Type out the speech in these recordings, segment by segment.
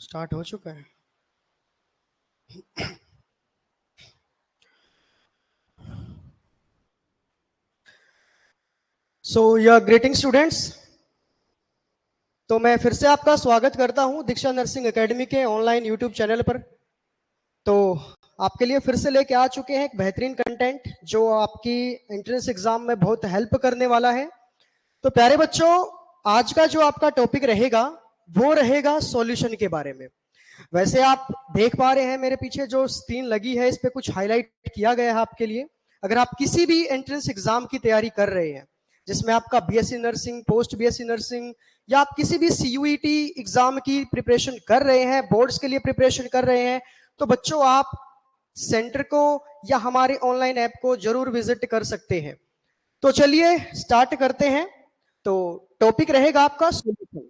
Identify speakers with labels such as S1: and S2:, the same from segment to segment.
S1: Start हो चुका है। सो या ग्रीटिंग स्टूडेंट्स, तो मैं फिर से आपका स्वागत करता हूं दीक्षा नर्सिंग एकेडमी के ऑनलाइन यूट्यूब चैनल पर। तो आपके लिए फिर से लेके आ चुके हैं एक बेहतरीन कंटेंट जो आपकी एंट्रेंस एग्जाम में बहुत हेल्प करने वाला है। तो प्यारे बच्चों, आज का जो आपका टॉपिक रहेगा वो रहेगा सॉल्यूशन के बारे में। वैसे आप देख पा रहे हैं मेरे पीछे जो स्क्रीन लगी है, इस पे कुछ हाईलाइट किया गया है आपके लिए। अगर आप किसी भी एंट्रेंस एग्जाम की तैयारी कर रहे हैं जिसमें आपका BSc nursing, post BSc nursing या आप किसी भी सीयूईटी एग्जाम की प्रिपरेशन कर रहे हैं, बोर्ड्स के लिए प्रिपरेशन कर रहे हैं, तो बच्चों आप सेंटर को या हमारे ऑनलाइन ऐप को जरूर विजिट कर सकते हैं। तो चलिए स्टार्ट करते हैं। तो टॉपिक रहेगा आपका सॉल्यूशन।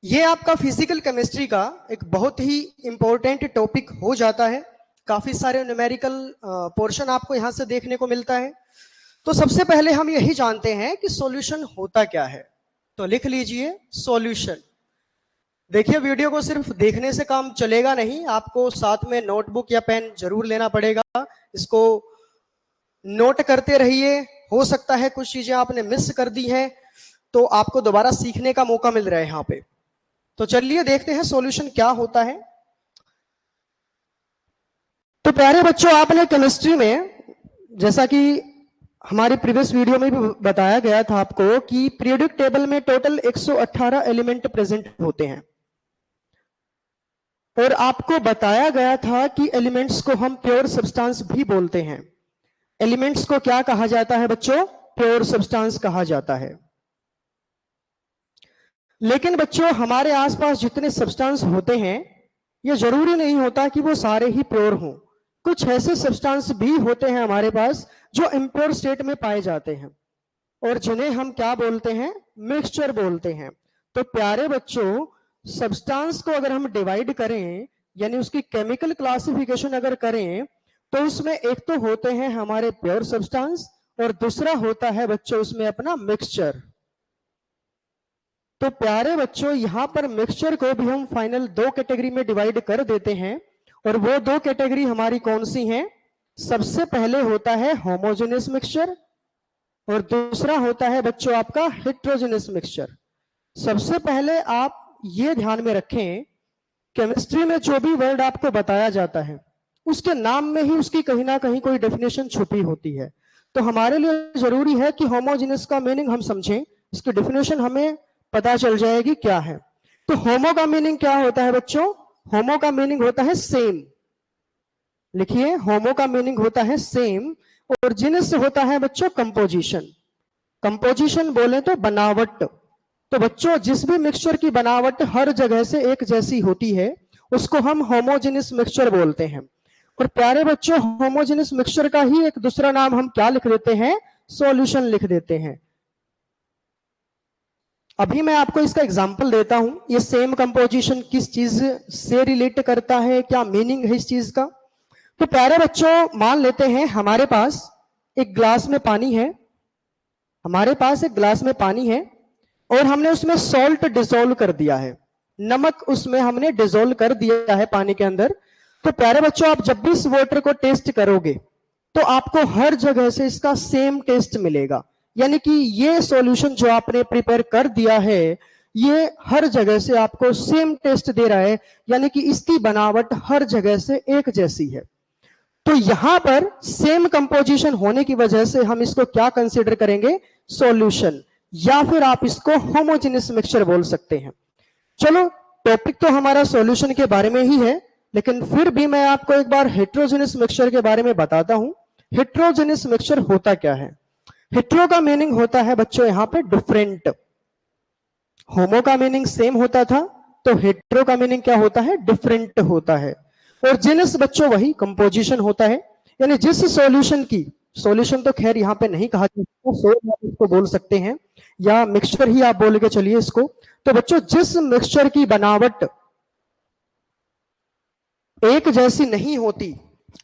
S1: ये आपका फिजिकल केमिस्ट्री का एक बहुत ही इंपॉर्टेंट टॉपिक हो जाता है। काफी सारे न्यूमेरिकल पोर्शन आपको यहां से देखने को मिलता है। तो सबसे पहले हम यही जानते हैं कि सॉल्यूशन होता क्या है। तो लिख लीजिए सॉल्यूशन। देखिए, वीडियो को सिर्फ देखने से काम चलेगा नहीं, आपको साथ में नोटबुक या पेन जरूर लेना पड़ेगा। इसको नोट करते रहिए। हो सकता है कुछ चीजें आपने मिस कर दी हैं, तो आपको दोबारा सीखने का मौका मिल रहा है यहाँ पे। तो चलिए देखते हैं सॉल्यूशन क्या होता है। तो प्यारे बच्चों, आपने केमिस्ट्री में, जैसा कि हमारे प्रीवियस वीडियो में भी बताया गया था आपको, कि पीरियोडिक टेबल में टोटल 118 एलिमेंट प्रेजेंट होते हैं और आपको बताया गया था कि एलिमेंट्स को हम प्योर सब्सटेंस भी बोलते हैं। एलिमेंट्स को क्या कहा जाता है बच्चों? प्योर सब्सटेंस कहा जाता है। लेकिन बच्चों, हमारे आसपास जितने सब्सटेंस होते हैं ये जरूरी नहीं होता कि वो सारे ही प्योर हों। कुछ ऐसे सब्सटेंस भी होते हैं हमारे पास जो इम्प्योर स्टेट में पाए जाते हैं और जिन्हें हम क्या बोलते हैं? मिक्सचर बोलते हैं। तो प्यारे बच्चों, सब्सटेंस को अगर हम डिवाइड करें, यानी उसकी केमिकल क्लासिफिकेशन अगर करें, तो उसमें एक तो होते हैं हमारे प्योर सब्सटेंस और दूसरा होता है बच्चों उसमें अपना मिक्सचर। तो प्यारे बच्चों, यहां पर मिक्सचर को भी हम फाइनल दो कैटेगरी में डिवाइड कर देते हैं और वो दो कैटेगरी हमारी कौन सी हैं? सबसे पहले होता है होमोजेनियस मिक्सचर और दूसरा होता है बच्चों आपका हेट्रोजेनियस मिक्सचर। सबसे पहले आप ये ध्यान में रखें, केमिस्ट्री में जो भी वर्ड आपको बताया जाता है उसके नाम में ही उसकी कहीं ना कहीं कोई डेफिनेशन छुपी होती है। तो हमारे लिए जरूरी है कि होमोजेनियस का मीनिंग हम समझें, इसकी डेफिनेशन हमें पता चल जाएगी क्या है। तो होमो का मीनिंग क्या होता है बच्चों? होमो का मीनिंग होता है सेम। लिखिए, होमो का मीनिंग होता है सेम और जिनस होता है बच्चों कंपोजिशन। कंपोजिशन बोले तो बनावट। तो बच्चों, जिस भी मिक्सचर की बनावट हर जगह से एक जैसी होती है उसको हम होमोजेनियस मिक्सचर बोलते हैं। और प्यारे बच्चों, होमोजेनियस मिक्सचर का ही एक दूसरा नाम हम क्या लिख देते हैं? सॉल्यूशन लिख देते हैं। अभी मैं आपको इसका एग्जांपल देता हूं। ये सेम कंपोजिशन किस चीज से रिलेट करता है, क्या मीनिंग है इस चीज का? तो प्यारे बच्चों, मान लेते हैं हमारे पास एक ग्लास में पानी है। हमारे पास एक ग्लास में पानी है और हमने उसमें सॉल्ट डिसोल्व कर दिया है, नमक उसमें हमने डिसोल्व कर दिया है पानी के अंदर। तो प्यारे बच्चों, आप जब भी इस वाटर को टेस्ट करोगे तो आपको हर जगह से इसका सेम टेस्ट मिलेगा। यानी कि ये सॉल्यूशन जो आपने प्रिपेयर कर दिया है ये हर जगह से आपको सेम टेस्ट दे रहा है, यानी कि इसकी बनावट हर जगह से एक जैसी है। तो यहां पर सेम कंपोजिशन होने की वजह से हम इसको क्या कंसीडर करेंगे? सॉल्यूशन, या फिर आप इसको होमोजेनियस मिक्सचर बोल सकते हैं। चलो, टॉपिक तो हमारा सॉल्यूशन के बारे में ही है, लेकिन फिर भी मैं आपको एक बार हेट्रोजेनियस मिक्सचर के बारे में बताता हूं। हेट्रोजेनियस मिक्सचर होता क्या है? हेट्रो का मीनिंग होता है बच्चों यहां पे डिफरेंट। होमो का मीनिंग सेम होता था, तो हेट्रो का मीनिंग क्या होता है? डिफरेंट होता है। और जिनस बच्चों वही कंपोजिशन होता है, यानी जिस सॉल्यूशन की, सॉल्यूशन तो खैर यहां पे नहीं कहा जाता, सोल आप इसको बोल सकते हैं या मिक्सचर ही आप बोल के चलिए इसको। तो बच्चों, जिस मिक्सचर की बनावट एक जैसी नहीं होती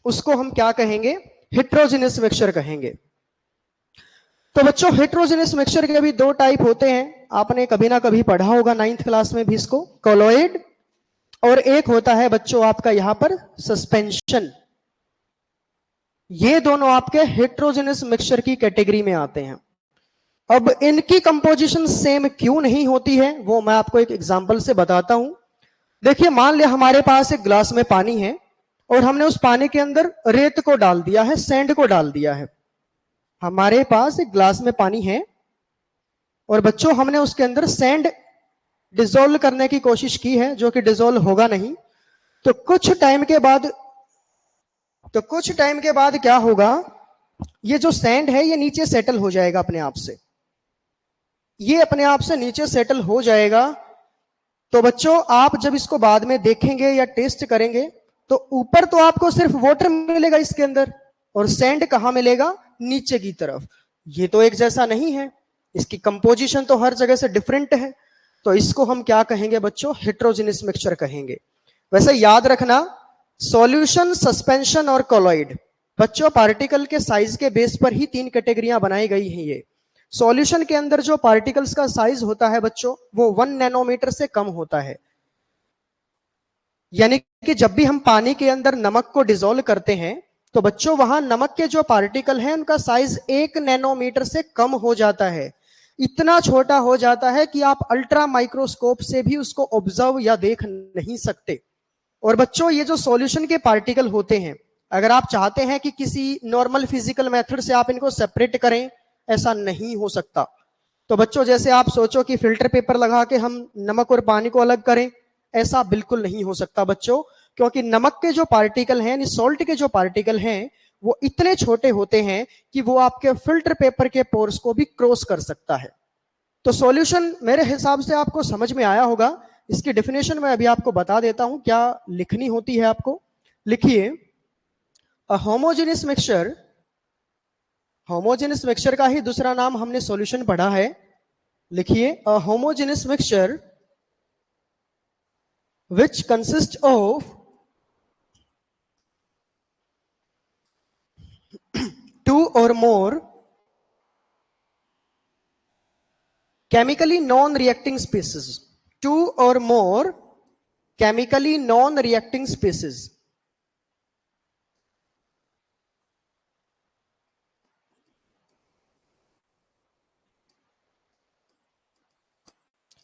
S1: उसको हम क्या कहेंगे? हेट्रोजेनियस मिक्सचर कहेंगे। तो बच्चों, हेट्रोजेनियस मिक्सचर के भी दो टाइप होते हैं। आपने कभी ना कभी पढ़ा होगा 9th क्लास में भी इसको, कोलॉइड, और एक होता है बच्चों आपका यहां पर सस्पेंशन। ये दोनों आपके हेट्रोजेनस मिक्सचर की कैटेगरी में आते हैं। अब इनकी कंपोजिशन सेम क्यों नहीं होती है वो मैं आपको एक एग्जांपल से बताता हूं। देखिए, मान लिया हमारे पास एक ग्लास में पानी है और हमने उस पानी के अंदर रेत को डाल दिया है, सैंड को डाल दिया है। हमारे पास एक ग्लास में पानी है और बच्चों हमने उसके अंदर सैंड डिसॉल्व करने की कोशिश की है, जो कि डिसॉल्व होगा नहीं। तो कुछ टाइम के बाद क्या होगा, ये जो सैंड है ये नीचे सेटल हो जाएगा अपने आप से। ये अपने आप से नीचे सेटल हो जाएगा। तो बच्चों आप जब इसको बाद में देखेंगे या टेस्ट करेंगे तो ऊपर तो आपको सिर्फ वाटर मिलेगा इसके अंदर, और सैंड कहां मिलेगा, नीचे की तरफ। ये तो एक जैसा नहीं है, इसकी कंपोजिशन तो हर जगह से डिफरेंट है। तो इसको हम क्या कहेंगे बच्चों, हेट्रोजेनस मिक्सचर कहेंगे। वैसे याद रखना, सॉल्यूशन, सस्पेंशन और कोलॉइड, बच्चों पार्टिकल के साइज के बेस पर ही 3 कैटेगरियां बनाई गई हैं। ये सॉल्यूशन के अंदर जो पार्टिकल्स का साइज होता है बच्चों, वो 1 नैनोमीटर से कम होता है। यानी कि जब भी हम पानी के अंदर नमक को डिसॉल्व करते हैं तो बच्चों वहां नमक के जो पार्टिकल हैं उनका साइज 1 नैनोमीटर से कम हो जाता है। इतना छोटा हो जाता है कि आप अल्ट्रा माइक्रोस्कोप से भी उसको ऑब्जर्व या देख नहीं सकते। और बच्चों ये जो सॉल्यूशन के पार्टिकल होते हैं, अगर आप चाहते हैं कि किसी नॉर्मल फिजिकल मेथड से आप इनको सेपरेट करें, ऐसा नहीं हो सकता। तो बच्चों जैसे आप सोचो कि फिल्टर पेपर लगा के हम नमक और पानी को अलग करें, ऐसा बिल्कुल नहीं हो सकता बच्चों, क्योंकि नमक के जो पार्टिकल हैं, सॉल्ट के जो पार्टिकल हैं, वो इतने छोटे होते हैं कि वो आपके फिल्टर पेपर के पोर्स को भी क्रॉस कर सकता है। तो सॉल्यूशन मेरे हिसाब से आपको समझ में आया होगा। इसकी डेफिनेशन मैं अभी आपको बता देता हूं क्या लिखनी होती है आपको। लिखिए, अ होमोजेनियस मिक्सचर, होमोजेनियस मिक्सचर का ही दूसरा नाम हमने सॉल्यूशन पढ़ा है। लिखिए, अ homogeneous mixture which consists of two or more chemically non-reacting species, two or more chemically non-reacting species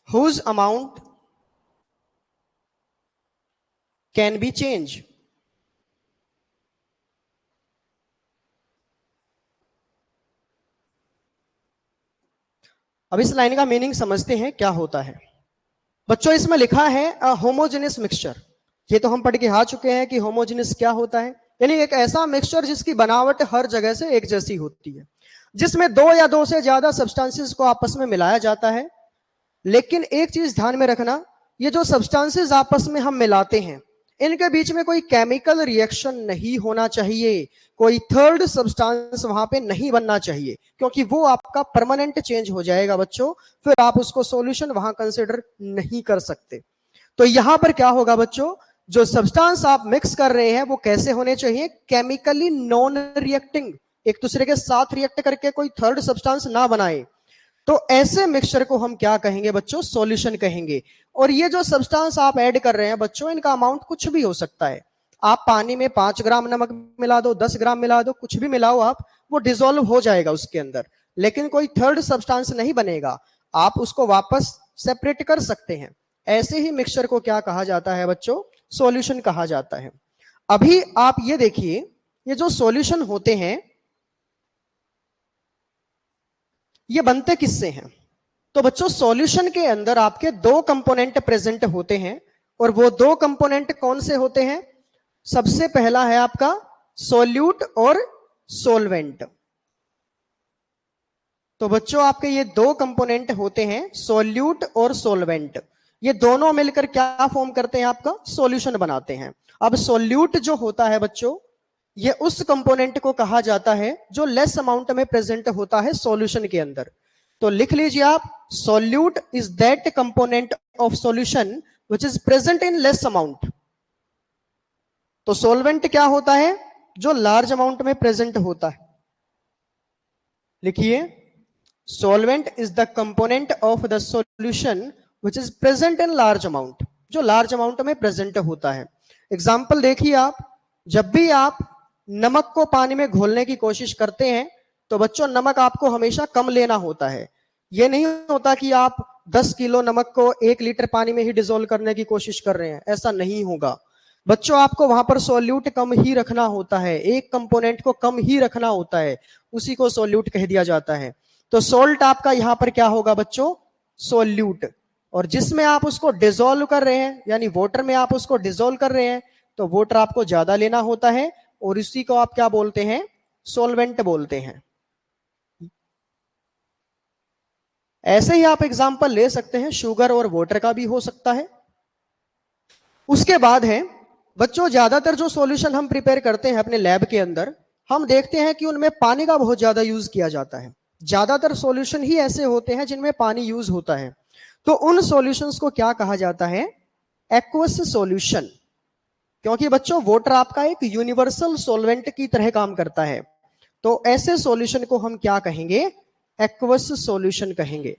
S1: whose amount can be changed. अब इस लाइन का मीनिंग समझते हैं क्या होता है। बच्चों इसमें लिखा है अ होमोजेनियस मिक्सचर, ये तो हम पढ़ के आ चुके हैं कि होमोजेनियस क्या होता है, यानी एक ऐसा मिक्सचर जिसकी बनावट हर जगह से एक जैसी होती है, जिसमें 2 या 2 से ज्यादा सब्सटेंसेस को आपस में मिलाया जाता है। लेकिन एक चीज ध्यान में रखना, ये जो सब्सटेंसेस आपस में हम मिलाते हैं, इनके बीच में कोई केमिकल रिएक्शन नहीं होना चाहिए, कोई थर्ड सब्सटेंस वहां पे नहीं बनना चाहिए, क्योंकि वो आपका परमानेंट चेंज हो जाएगा बच्चों, फिर आप उसको सॉल्यूशन वहां कंसिडर नहीं कर सकते। तो यहां पर क्या होगा बच्चों, जो सब्सटेंस आप मिक्स कर रहे हैं वो कैसे होने चाहिए, केमिकली नॉन रिएक्टिंग, एक दूसरे के साथ रिएक्ट करके कोई थर्ड सब्सटेंस ना बनाए। तो ऐसे मिक्सचर को हम क्या कहेंगे बच्चों, सॉल्यूशन कहेंगे। और ये जो सब्सटेंस आप ऐड कर रहे हैं बच्चों, इनका अमाउंट कुछ भी हो सकता है। आप पानी में 5 ग्राम नमक मिला दो, 10 ग्राम मिला दो, कुछ भी मिलाओ आप, वो डिसॉल्व हो जाएगा उसके अंदर, लेकिन कोई थर्ड सब्सटेंस नहीं बनेगा। आप उसको वापस सेपरेट कर सकते हैं। ऐसे ही मिक्सचर को क्या कहा जाता है बच्चों, सॉल्यूशन कहा जाता है। अभी आप ये देखिए, ये जो सॉल्यूशन होते हैं ये बनते किससे हैं। तो बच्चों सॉल्यूशन के अंदर आपके 2 कंपोनेंट प्रेजेंट होते हैं, और वो 2 कंपोनेंट कौन से होते हैं, सबसे पहला है आपका सोल्यूट और सोलवेंट। तो बच्चों आपके ये 2 कंपोनेंट होते हैं, सोल्यूट और सोलवेंट। ये दोनों मिलकर क्या फॉर्म करते हैं, आपका सॉल्यूशन बनाते हैं। अब सोल्यूट जो होता है बच्चों, ये उस कंपोनेंट को कहा जाता है जो लेस अमाउंट में प्रेजेंट होता है सॉल्यूशन के अंदर। तो लिख लीजिए आप, solute is that component of solution which is present in less amount. तो सोलवेंट क्या होता है, जो लार्ज अमाउंट में प्रेजेंट होता है। लिखिए, solvent is the component of the solution which is present in large amount, जो लार्ज अमाउंट में प्रेजेंट होता है। एग्जाम्पल देखिए आप, जब भी आप नमक को पानी में घोलने की कोशिश करते हैं तो बच्चों नमक आपको हमेशा कम लेना होता है। ये नहीं होता कि आप 10 किलो नमक को 1 लीटर पानी में ही डिसोल्व करने की कोशिश कर रहे हैं, ऐसा नहीं होगा बच्चों। आपको वहां पर सोल्यूट कम ही रखना होता है, एक कंपोनेंट को कम ही रखना होता है, उसी को सोल्यूट कह दिया जाता है। तो सोल्ट आपका यहां पर क्या होगा बच्चों, सोल्यूट। और जिसमें आप उसको डिसोल्व कर रहे हैं, यानी वाटर में आप उसको डिसोल्व कर रहे हैं, तो वाटर आपको ज्यादा लेना होता है और इसी को आप क्या बोलते हैं, सोलवेंट बोलते हैं। ऐसे ही आप एग्जाम्पल ले सकते हैं शुगर और वाटर का भी हो सकता है। उसके बाद है बच्चों, ज्यादातर जो सॉल्यूशन हम प्रिपेयर करते हैं अपने लैब के अंदर, हम देखते हैं कि उनमें पानी का बहुत ज्यादा यूज किया जाता है। ज्यादातर सॉल्यूशन ही ऐसे होते हैं जिनमें पानी यूज होता है। तो उन सॉल्यूशंस को क्या कहा जाता है, एक्वस सॉल्यूशन। क्योंकि बच्चों वाटर आपका एक यूनिवर्सल सॉल्वेंट की तरह काम करता है, तो ऐसे सॉल्यूशन को हम क्या कहेंगे, एक्वस सॉल्यूशन कहेंगे।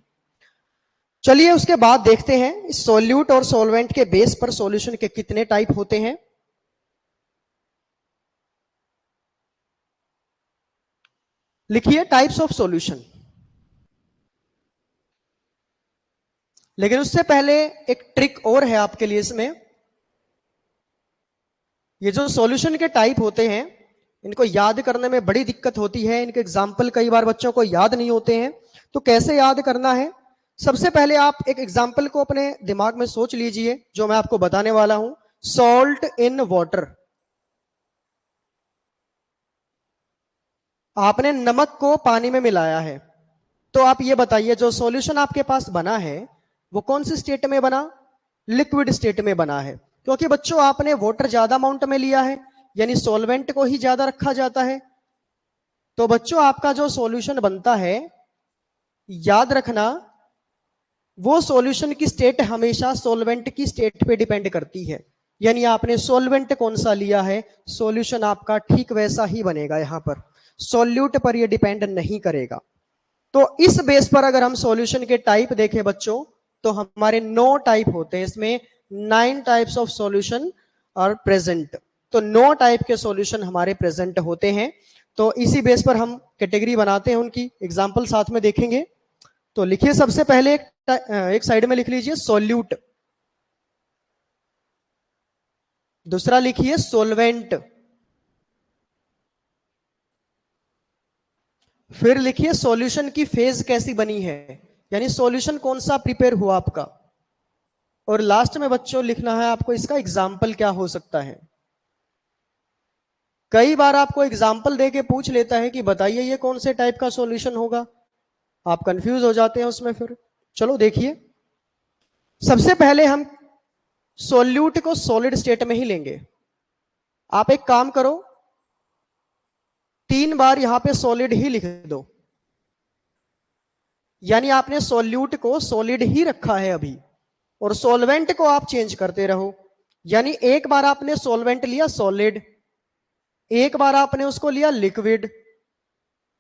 S1: चलिए उसके बाद देखते हैं इस सॉल्यूट और सॉल्वेंट के बेस पर सॉल्यूशन के कितने टाइप होते हैं। लिखिए टाइप्स ऑफ सॉल्यूशन। लेकिन उससे पहले एक ट्रिक और है आपके लिए इसमें। ये जो सॉल्यूशन के टाइप होते हैं इनको याद करने में बड़ी दिक्कत होती है, इनके एग्जाम्पल कई बार बच्चों को याद नहीं होते हैं। तो कैसे याद करना है, सबसे पहले आप एक एग्जाम्पल को अपने दिमाग में सोच लीजिए जो मैं आपको बताने वाला हूं। सॉल्ट इन वाटर, आपने नमक को पानी में मिलाया है, तो आप ये बताइए जो सॉल्यूशन आपके पास बना है वो कौन सी स्टेट में बना, लिक्विड स्टेट में बना है। क्योंकि बच्चों आपने वाटर ज्यादा अमाउंट में लिया है, यानी सॉल्वेंट को ही ज्यादा रखा जाता है। तो बच्चों आपका जो सॉल्यूशन बनता है, याद रखना वो सॉल्यूशन की स्टेट हमेशा सॉल्वेंट की स्टेट पे डिपेंड करती है। यानी आपने सॉल्वेंट कौन सा लिया है, सॉल्यूशन आपका ठीक वैसा ही बनेगा। यहां पर सॉल्यूट पर ये डिपेंड नहीं करेगा। तो इस बेस पर अगर हम सॉल्यूशन के टाइप देखें बच्चों, तो हमारे 9 टाइप होते हैं, इसमें 9 types of solution are present. तो 9 टाइप के सॉल्यूशन हमारे प्रेजेंट होते हैं। तो इसी बेस पर हम कैटेगरी बनाते हैं, उनकी एग्जांपल साथ में देखेंगे। तो लिखिए सबसे पहले एक साइड में लिख लीजिए सॉल्यूट, दूसरा लिखिए सॉल्वेंट, फिर लिखिए सॉल्यूशन की फेज कैसी बनी है, यानी सॉल्यूशन कौन सा प्रिपेयर हुआ आपका, और लास्ट में बच्चों लिखना है आपको इसका एग्जाम्पल क्या हो सकता है। कई बार आपको एग्जाम्पल देके पूछ लेता है कि बताइए ये कौन से टाइप का सॉल्यूशन होगा, आप कंफ्यूज हो जाते हैं उसमें। फिर चलो देखिए, सबसे पहले हम सॉल्यूट को सॉलिड स्टेट में ही लेंगे। आप एक काम करो, 3 बार यहां पे सॉलिड ही लिख दो, यानी आपने सॉल्यूट को सॉलिड ही रखा है अभी, और सॉल्वेंट को आप चेंज करते रहो। यानी एक बार आपने सॉल्वेंट लिया सॉलिड, एक बार आपने उसको लिया लिक्विड,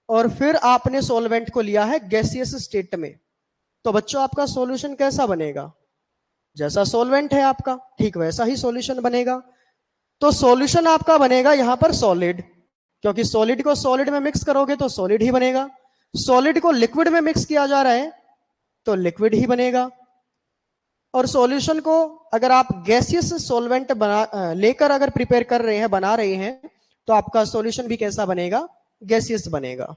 S1: और फिर आपने सॉल्वेंट को लिया है गैसियस स्टेट में। तो बच्चों आपका सॉल्यूशन कैसा बनेगा, जैसा सॉल्वेंट है आपका ठीक वैसा ही सॉल्यूशन बनेगा। तो सॉल्यूशन आपका बनेगा यहां पर सॉलिड, क्योंकि सॉलिड को सॉलिड में मिक्स करोगे तो सॉलिड ही बनेगा। सॉलिड को लिक्विड में मिक्स किया जा रहा है तो लिक्विड ही बनेगा। और सॉल्यूशन को अगर आप गैसियस सॉल्वेंट बना लेकर अगर प्रिपेयर कर रहे हैं, बना रहे हैं, तो आपका सॉल्यूशन भी कैसा बनेगा, गैसियस बनेगा।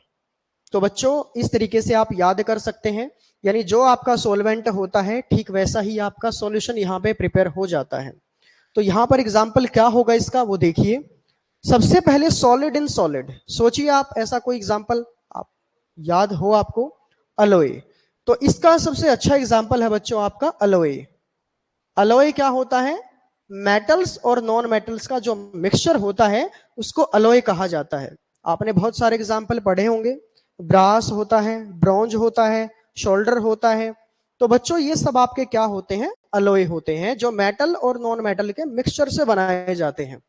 S1: तो बच्चों इस तरीके से आप याद कर सकते हैं, यानी जो आपका सॉल्वेंट होता है ठीक वैसा ही आपका सॉल्यूशन यहाँ पे प्रिपेयर हो जाता है। तो यहाँ पर एग्जाम्पल क्या होगा इसका वो देखिए। सबसे पहले सॉलिड इन सॉलिड, सोचिए आप ऐसा कोई एग्जाम्पल आप याद हो आपको, अलोए। तो इसका सबसे अच्छा एग्जाम्पल है बच्चों आपका अलोए। अलोए क्या होता है, मेटल्स और नॉन मेटल्स का जो मिक्सचर होता है उसको अलोए कहा जाता है। आपने बहुत सारे एग्जाम्पल पढ़े होंगे, ब्रास होता है, ब्रॉन्ज होता है, शोल्डर होता है। तो बच्चों ये सब आपके क्या होते हैं, अलोए होते हैं, जो मेटल और नॉन मेटल के मिक्सचर से बनाए जाते हैं।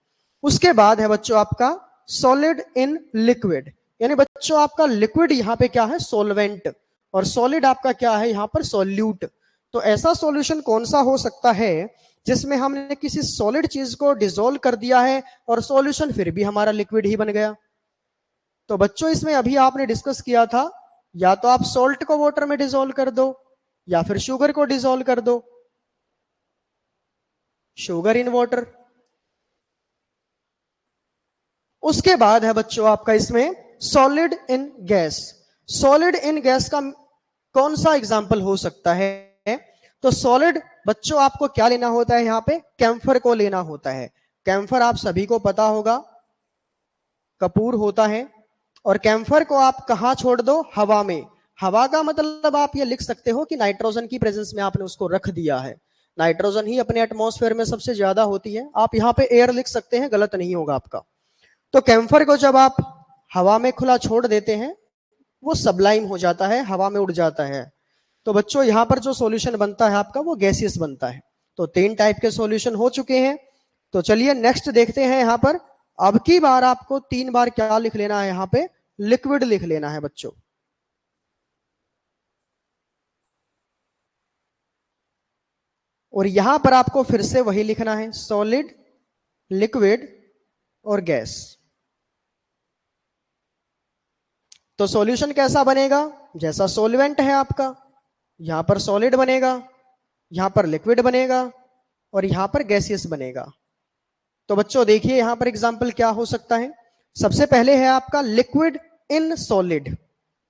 S1: उसके बाद है बच्चों आपका सॉलिड इन लिक्विड, यानी बच्चों आपका लिक्विड यहाँ पे क्या है, सोलवेंट, और सॉलिड आपका क्या है यहाँ पर, सॉल्यूट। तो ऐसा सॉल्यूशन कौन सा हो सकता है जिसमें हमने किसी सॉलिड चीज को डिसॉल्व कर दिया है और सॉल्यूशन फिर भी हमारा लिक्विड ही बन गया। तो बच्चों इसमें अभी आपने डिस्कस किया था, या तो आप सॉल्ट को वाटर में डिसॉल्व कर दो या फिर शुगर को डिसॉल्व कर दो, शुगर इन वाटर। उसके बाद है बच्चों आपका इसमें solid in gas. Solid in gas का कौन सा एग्जाम्पल हो सकता है? तो सॉलिड बच्चों आपको क्या लेना होता है यहाँ पे, कैम्फर को लेना होता है। कैम्फर आप सभी को पता होगा, कपूर होता है, और कैम्फर को आप कहां छोड़ दो, हवा में। हवा का मतलब आप ये लिख सकते हो कि नाइट्रोजन की प्रेजेंस में आपने उसको रख दिया है। नाइट्रोजन ही अपने एटमॉस्फेयर में सबसे ज्यादा होती है, आप यहाँ पे एयर लिख सकते हैं, गलत नहीं होगा आपका। तो कैम्फर को जब आप हवा में खुला छोड़ देते हैं, वो सबलाइम हो जाता है, हवा में उड़ जाता है। तो बच्चों यहाँ पर जो सॉल्यूशन बनता है आपका, वो गैसियस बनता है। तो 3 टाइप के सॉल्यूशन हो चुके हैं। तो चलिए नेक्स्ट देखते हैं यहाँ पर। अब की बार आपको 3 बार क्या लिख लेना है यहाँ पे, लिक्विड लिख लेना है बच्चों। और यहां पर आपको फिर से वही लिखना है, सॉलिड, लिक्विड और गैस। तो सॉल्यूशन कैसा बनेगा, जैसा सॉल्वेंट है आपका, यहां पर सॉलिड बनेगा, यहां पर लिक्विड बनेगा और यहां पर गैसियस बनेगा। तो बच्चों देखिए यहां पर एग्जांपल क्या हो सकता है। सबसे पहले है आपका लिक्विड इन सॉलिड,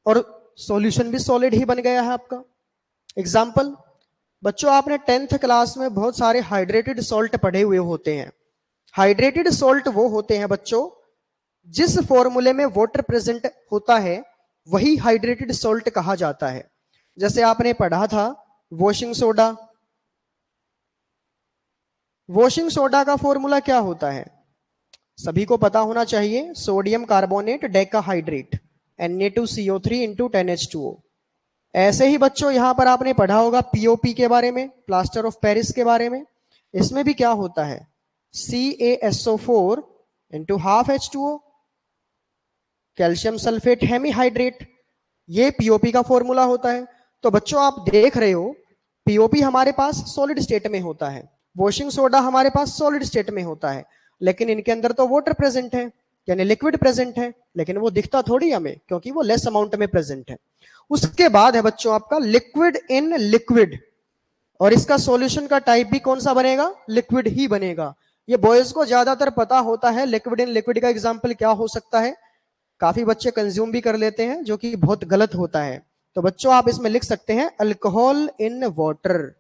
S1: और सॉल्यूशन भी सॉलिड ही बन गया है आपका। एग्जांपल बच्चों आपने 10th क्लास में बहुत सारे हाइड्रेटेड सॉल्ट पढ़े हुए होते हैं। हाइड्रेटेड सॉल्ट वो होते हैं बच्चों जिस फॉर्मूले में वाटर प्रेजेंट होता है, वही हाइड्रेटेड सॉल्ट कहा जाता है। जैसे आपने पढ़ा था वॉशिंग सोडा। वॉशिंग सोडा का फॉर्मूला क्या होता है, सभी को पता होना चाहिए, sodium carbonate decahydrate Na2CO3 into 10H2O। ऐसे ही बच्चों यहां पर आपने पढ़ा होगा पीओपी के बारे में, प्लास्टर ऑफ पेरिस के बारे में। इसमें भी क्या होता है, CaSO4 into half H2O, calcium sulphate hemihydrate, ये पीओपी का फॉर्मूला होता है। तो बच्चों आप देख रहे हो, पीओपी हमारे पास सॉलिड स्टेट में होता है, वॉशिंग सोडा हमारे पास सॉलिड स्टेट में होता है, लेकिन इनके अंदर तो वाटर प्रेजेंट है, यानी लिक्विड प्रेजेंट है, लेकिन वो दिखता थोड़ी हमें, क्योंकि वो लेस अमाउंट में प्रेजेंट है। उसके बाद है बच्चों आपका लिक्विड इन लिक्विड, और इसका सॉल्यूशन का टाइप भी कौन सा बनेगा, लिक्विड ही बनेगा। ये बॉयज को ज्यादातर पता होता है लिक्विड इन लिक्विड का एग्जांपल क्या हो सकता है, काफी बच्चे कंज्यूम भी कर लेते हैं, जो कि बहुत गलत होता है। तो बच्चों आप इसमें लिख सकते हैं अल्कोहल इन वाटर।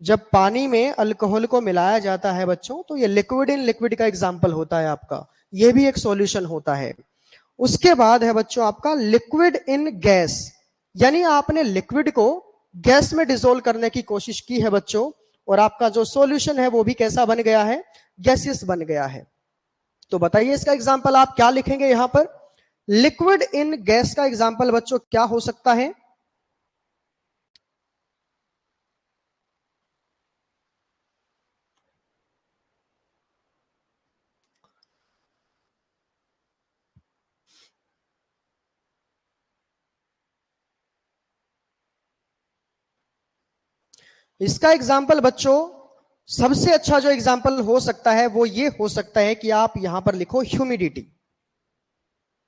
S1: जब पानी में अल्कोहल को मिलाया जाता है बच्चों, तो ये लिक्विड इन लिक्विड का एग्जांपल होता है आपका, ये भी एक सॉल्यूशन होता है। उसके बाद है बच्चों आपका लिक्विड इन गैस, यानी आपने लिक्विड को गैस में डिसोल्व करने की कोशिश की है बच्चों, और आपका जो सॉल्यूशन है वो भी कैसा बन गया है, गैसियस बन गया है। तो बताइए इसका एग्जांपल आप क्या लिखेंगे यहां पर, लिक्विड इन गैस का एग्जांपल बच्चों क्या हो सकता है। इसका एग्जाम्पल बच्चों सबसे अच्छा जो एग्जाम्पल हो सकता है वो ये हो सकता है कि आप यहां पर लिखो ह्यूमिडिटी।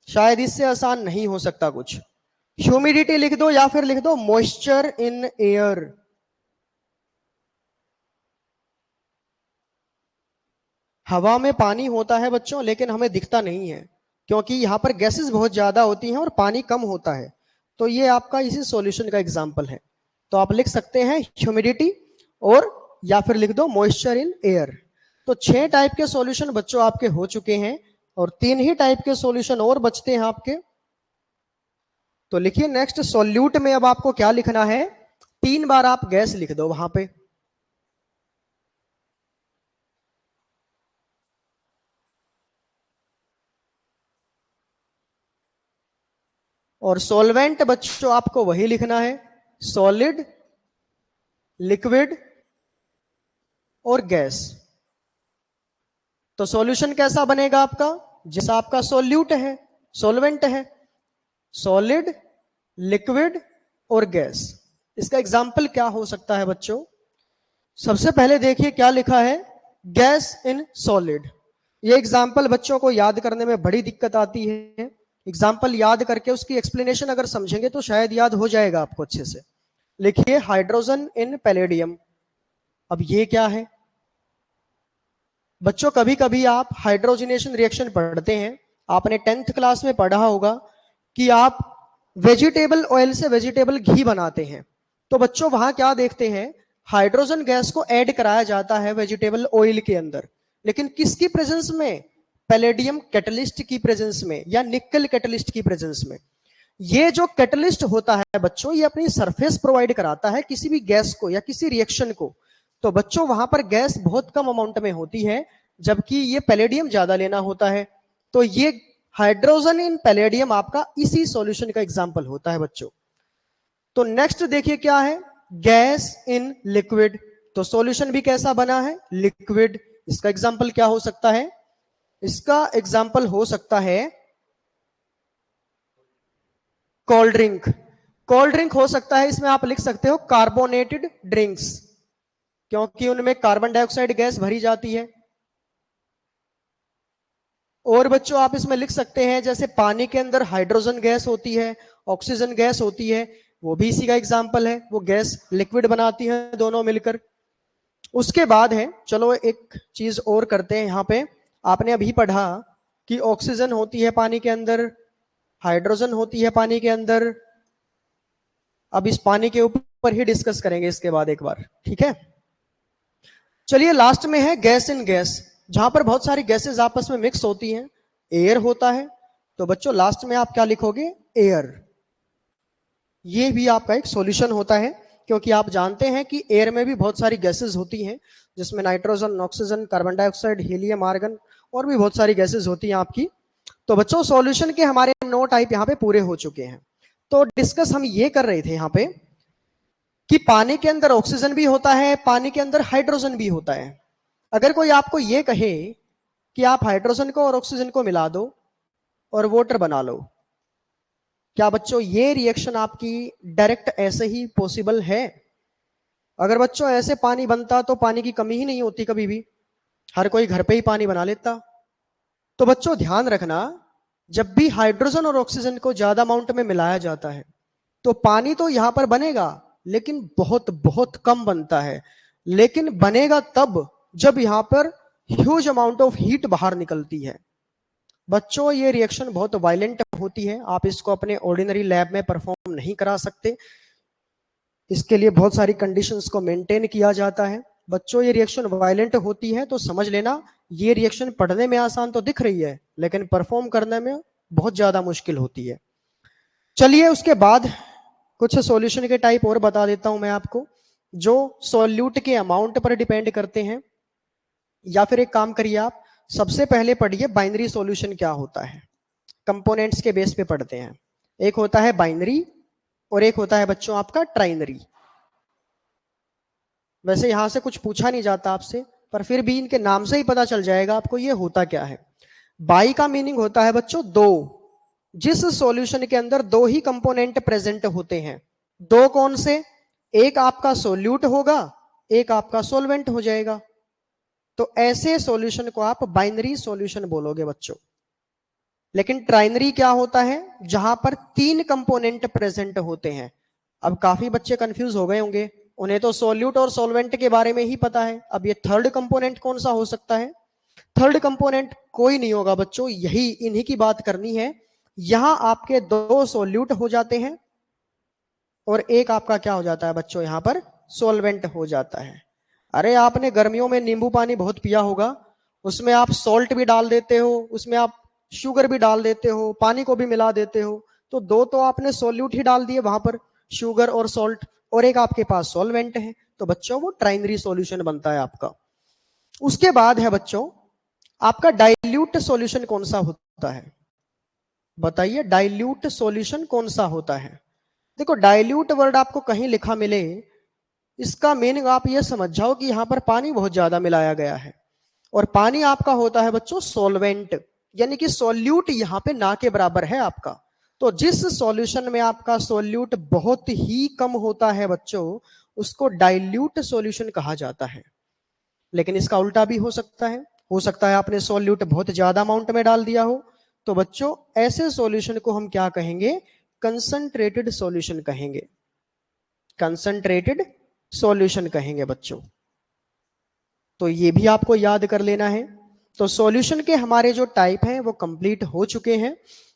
S1: शायद इससे आसान नहीं हो सकता कुछ। ह्यूमिडिटी लिख दो या फिर लिख दो मॉइस्चर इन एयर। हवा में पानी होता है बच्चों, लेकिन हमें दिखता नहीं है, क्योंकि यहां पर गैसेस बहुत ज्यादा होती हैं और पानी कम होता है। तो ये आपका इसी सॉल्यूशन का एग्जाम्पल है। तो आप लिख सकते हैं ह्यूमिडिटी, और या फिर लिख दो मॉइस्चर इन एयर। तो 6 टाइप के सॉल्यूशन बच्चों आपके हो चुके हैं, और 3 ही टाइप के सॉल्यूशन और बचते हैं आपके। तो लिखिए नेक्स्ट सॉल्यूट में अब आपको क्या लिखना है, 3 बार आप गैस लिख दो वहां पे। और सॉल्वेंट बच्चों आपको वही लिखना है, सॉलिड, लिक्विड और गैस। तो सॉल्यूशन कैसा बनेगा आपका, जैसा आपका सॉल्यूट है, सॉल्वेंट है, सॉलिड, लिक्विड और गैस। इसका एग्जाम्पल क्या हो सकता है बच्चों? सबसे पहले देखिए क्या लिखा है, गैस इन सॉलिड। ये एग्जाम्पल बच्चों को याद करने में बड़ी दिक्कत आती है। एग्जाम्पल याद करके उसकी एक्सप्लेनेशन अगर समझेंगे तो शायद याद हो जाएगा आपको अच्छे से। लिखिए हाइड्रोजन इन पैलेडियम। अब ये क्या है बच्चों? कभी कभी आप हाइड्रोजनेशन रिएक्शन पढ़ते हैं, आपने 10th क्लास में पढ़ा होगा कि आप वेजिटेबल ऑयल से वेजिटेबल घी बनाते हैं। तो बच्चों वहां क्या देखते हैं, हाइड्रोजन गैस को ऐड कराया जाता है वेजिटेबल ऑयल के अंदर, लेकिन किसकी प्रेजेंस में? पैलेडियम कैटलिस्ट की प्रेजेंस में या निकल कैटलिस्ट की प्रेजेंस में। ये जो कैटलिस्ट होता है बच्चों, ये अपनी सरफेस प्रोवाइड कराता है किसी भी गैस को या किसी रिएक्शन को। तो बच्चों वहां पर गैस बहुत कम अमाउंट में होती है, जबकि ये पैलेडियम ज्यादा लेना होता है। तो ये हाइड्रोजन इन पैलेडियम आपका इसी सॉल्यूशन का एग्जांपल होता है बच्चों। तो नेक्स्ट देखिए क्या है, गैस इन लिक्विड। तो सॉल्यूशन भी कैसा बना है? लिक्विड। इसका एग्जांपल क्या हो सकता है? इसका एग्जांपल हो सकता है कोल्ड ड्रिंक। कोल्ड ड्रिंक हो सकता है, इसमें आप लिख सकते हो कार्बोनेटेड ड्रिंक्स, क्योंकि उनमें कार्बन डाइऑक्साइड गैस भरी जाती है। और बच्चों आप इसमें लिख सकते हैं जैसे पानी के अंदर हाइड्रोजन गैस होती है, ऑक्सीजन गैस होती है, वो भी इसी का एग्जाम्पल है। वो गैस लिक्विड बनाती है दोनों मिलकर। उसके बाद है, चलो एक चीज और करते हैं यहां पे। आपने अभी पढ़ा कि ऑक्सीजन होती है पानी के अंदर, हाइड्रोजन होती है पानी के अंदर। अब इस पानी के ऊपर ही डिस्कस करेंगे इसके बाद एक बार, ठीक है? चलिए लास्ट में है गैस इन गैस, जहां पर बहुत सारी गैसेस आपस में मिक्स होती हैं, एयर होता है। तो बच्चों लास्ट में आप क्या लिखोगे? एयर। ये भी आपका एक सॉल्यूशन होता है, क्योंकि आप जानते हैं कि एयर में भी बहुत सारी गैसेस होती हैं, जिसमें nitrogen, oxygen, carbon dioxide, helium, argon और भी बहुत सारी गैसेस होती हैं आपकी। तो बच्चों सॉल्यूशन के हमारे 9 टाइप यहाँ पे पूरे हो चुके हैं। तो डिस्कस हम ये कर रहे थे यहाँ पे कि पानी के अंदर ऑक्सीजन भी होता है, पानी के अंदर हाइड्रोजन भी होता है। अगर कोई आपको ये कहे कि आप हाइड्रोजन को और ऑक्सीजन को मिला दो और वाटर बना लो, क्या बच्चों ये रिएक्शन आपकी डायरेक्ट ऐसे ही पॉसिबल है? अगर बच्चों ऐसे पानी बनता तो पानी की कमी ही नहीं होती कभी भी, हर कोई घर पे ही पानी बना लेता। तो बच्चों ध्यान रखना, जब भी हाइड्रोजन और ऑक्सीजन को ज्यादा अमाउंट में मिलाया जाता है तो पानी तो यहां पर बनेगा, लेकिन बहुत बहुत कम बनता है। लेकिन बनेगा तब जब यहां पर ह्यूज अमाउंट ऑफ हीट बाहर निकलती है। बच्चों ये रिएक्शन बहुत वायलेंट होती है, आप इसको अपने ऑर्डिनरी लैब में परफॉर्म नहीं करा सकते। इसके लिए बहुत सारी कंडीशंस को मेंटेन किया जाता है। बच्चों ये रिएक्शन वायलेंट होती है तो समझ लेना, ये रिएक्शन पढ़ने में आसान तो दिख रही है, लेकिन परफॉर्म करने में बहुत ज्यादा मुश्किल होती है। चलिए उसके बाद कुछ सॉल्यूशन के टाइप और बता देता हूं मैं आपको, जो सॉल्यूट के अमाउंट पर डिपेंड करते हैं। या फिर एक काम करिए, आप सबसे पहले पढ़िए बाइनरी सॉल्यूशन क्या होता है। कंपोनेंट्स के बेस पे पढ़ते हैं। एक होता है बाइनरी और एक होता है बच्चों आपका ट्राइनरी। वैसे यहां से कुछ पूछा नहीं जाता आपसे, पर फिर भी इनके नाम से ही पता चल जाएगा आपको ये होता क्या है। बाई का मीनिंग होता है बच्चों दो, जिस सॉल्यूशन के अंदर दो ही कंपोनेंट प्रेजेंट होते हैं। दो कौन से? एक आपका सोल्यूट होगा, एक आपका सोलवेंट हो जाएगा। तो ऐसे सॉल्यूशन को आप बाइनरी सॉल्यूशन बोलोगे बच्चों। लेकिन ट्राइनरी क्या होता है? जहां पर 3 कंपोनेंट प्रेजेंट होते हैं। अब काफी बच्चे कंफ्यूज हो गए होंगे, उन्हें तो सोल्यूट और सॉल्वेंट के बारे में ही पता है। अब ये थर्ड कंपोनेंट कौन सा हो सकता है? थर्ड कंपोनेंट कोई नहीं होगा बच्चों, यही इन्हीं की बात करनी है। यहां आपके 2 सोल्यूट हो जाते हैं और एक आपका क्या हो जाता है बच्चों? यहां पर सॉल्वेंट हो जाता है। अरे आपने गर्मियों में नींबू पानी बहुत पिया होगा, उसमें आप सॉल्ट भी डाल देते हो, उसमें आप शुगर भी डाल देते हो, पानी को भी मिला देते हो। तो 2 तो आपने सोल्यूट ही डाल दिए वहां पर, शुगर और सॉल्ट, और एक आपके पास सॉल्वेंट है। तो बच्चों वो ट्राइनरी सॉल्यूशन बनता है आपका। उसके बाद है बच्चों आपका डाइल्यूट सॉल्यूशन कौन सा होता है? बताइए डाइल्यूट सॉल्यूशन कौन सा होता है? देखो डाइल्यूट वर्ड आपको कहीं लिखा मिले, इसका मीनिंग आप ये समझ जाओ कि यहां पर पानी बहुत ज्यादा मिलाया गया है, और पानी आपका होता है बच्चों सॉल्वेंट, यानी कि सॉल्यूट यहां पे ना के बराबर है आपका। तो जिस सॉल्यूशन में आपका सॉल्यूट बहुत ही कम होता है बच्चों, उसको डाइल्यूट सॉल्यूशन कहा जाता है। लेकिन इसका उल्टा भी हो सकता है आपने सॉल्यूट बहुत ज्यादा अमाउंट में डाल दिया हो, तो बच्चों ऐसे सॉल्यूशन को हम क्या कहेंगे? कंसंट्रेटेड सॉल्यूशन कहेंगे, कंसंट्रेटेड सॉल्यूशन कहेंगे बच्चों। तो ये भी आपको याद कर लेना है। तो सॉल्यूशन के हमारे जो टाइप हैं वो कंप्लीट हो चुके हैं।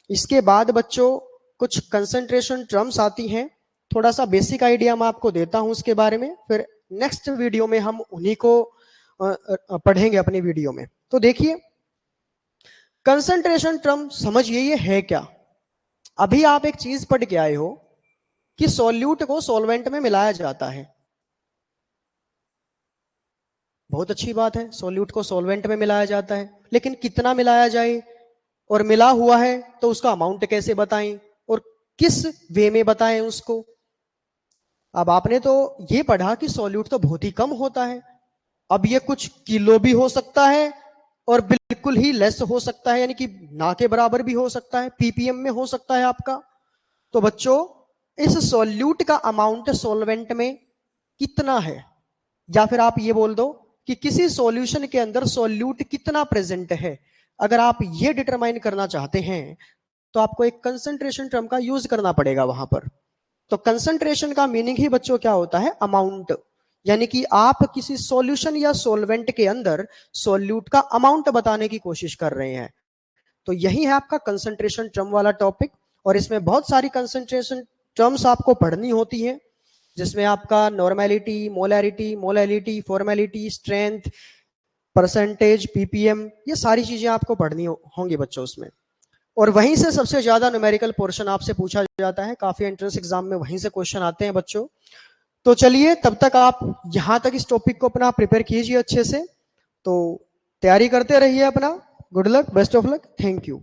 S1: इसके बाद बच्चों कुछ कंसंट्रेशन टर्म्स आती हैं, थोड़ा सा बेसिक आइडिया मैं आपको देता हूं उसके बारे में, फिर नेक्स्ट वीडियो में हम उन्हीं को पढ़ेंगे अपनी वीडियो में। तो देखिए कंसंट्रेशन टर्म समझिए ये है क्या। अभी आप एक चीज पढ़ के आए हो कि सॉल्यूट को सॉल्वेंट में मिलाया जाता है, बहुत अच्छी बात है, सॉल्यूट को सॉल्वेंट में मिलाया जाता है, लेकिन कितना मिलाया जाए और मिला हुआ है तो उसका अमाउंट कैसे बताएं और किस वे में बताएं उसको। अब आपने तो ये पढ़ा कि सॉल्यूट तो बहुत ही कम होता है, अब ये कुछ किलो भी हो सकता है और बिल्कुल ही लेस हो सकता है, यानी कि ना के बराबर भी हो सकता है, पीपीएम में हो सकता है आपका। तो बच्चों इस सॉल्यूट का अमाउंट सॉल्वेंट में कितना है, या फिर आप ये बोल दो कि किसी सॉल्यूशन के अंदर सॉल्यूट कितना प्रेजेंट है, अगर आप ये डिटरमाइन करना चाहते हैं तो आपको एक कंसंट्रेशन टर्म का यूज करना पड़ेगा वहां पर। तो कंसंट्रेशन का मीनिंग ही बच्चों क्या होता है? अमाउंट, यानी कि आप किसी सॉल्यूशन या सॉल्वेंट के अंदर सॉल्यूट का अमाउंट बताने की कोशिश कर रहे हैं। तो यही है आपका कंसंट्रेशन टर्म वाला टॉपिक, और इसमें बहुत सारी कंसंट्रेशन टर्म्स आपको पढ़नी होती है, जिसमें आपका normality, molarity, molality, formality, strength, percentage, ppm, ये सारी चीजें आपको पढ़नी होंगी बच्चों उसमें। और वहीं से सबसे ज्यादा न्यूमेरिकल पोर्शन आपसे पूछा जाता है, काफी एंट्रेंस एग्जाम में वहीं से क्वेश्चन आते हैं बच्चों। तो चलिए तब तक आप यहां तक इस टॉपिक को अपना प्रिपेयर कीजिए अच्छे से, तो तैयारी करते रहिए अपना। Good luck, best of luck, thank you.